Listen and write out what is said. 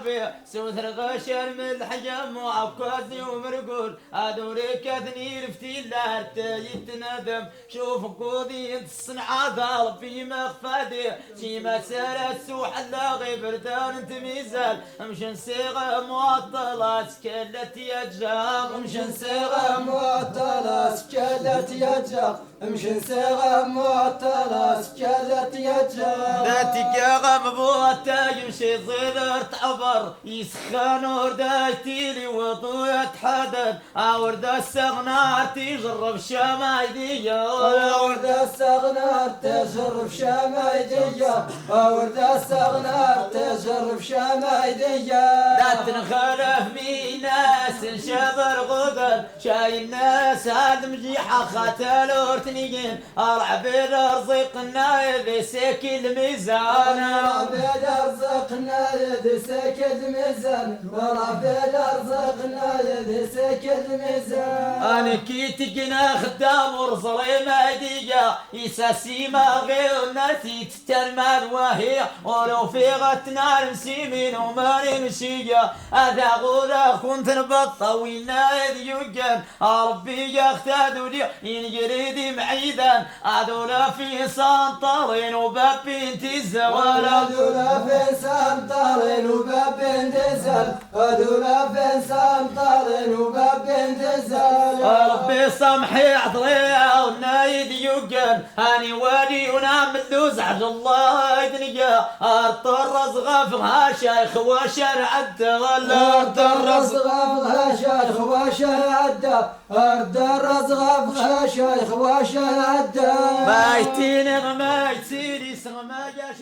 العربي سوث الغشر من الحجم وعكازي ومرقول ادوري كثني رفتيلا يتندم شوف قوضي الصنعة ضال في مخفدي شي مسألة سوح اللاغي بردان انت ميزان مشن صيغة معطلة سكلت يجاغ مشن صيغة معطلة سكلت يجاغ مشن صيغة معطلة سكلت يجاغ ذاتك يا غمبوتا يمشي ظلر تعبر يسخن وردايتي لي وضو يتحدد ورد السغنار تجرب شمايدية ورد السغنار تجرب شمايدية ورد السغنار تجرب شمايدية لا تنخلف مي ناس شبر غدر شاي الناس هاد مجيحة خاتل ورتنيين ارعب رزقنا يذي سيك الميزان ربي رزقنا يذي سيك الميزان ربي رزقنا يذي سيك الميزان انا كيتقنا خدام ورصري مادية يساسي ما غير ناسي تترمى وهي ولو في غتنا نسيمين وما نمشية هذا غولا كنت نبطة وينايد يوجن ربي يختادوا لي ينجريدي معيدا هذولا في سنطرين وبابين تزوال هذولا في سنطرين وبابين تزال هذولا في سنطرين وبابين تزال ربي سامحي عطريا ونايد يوجن هاني والي ونعم اللوز عبد الله يدنيا الطرز غفها شيخ وشرع الدغلا الدرز غفها شيخ وشرع الدغلا الدرز غفها شيخ وشرع الدغلا بايتين غمايتيني سغما جاش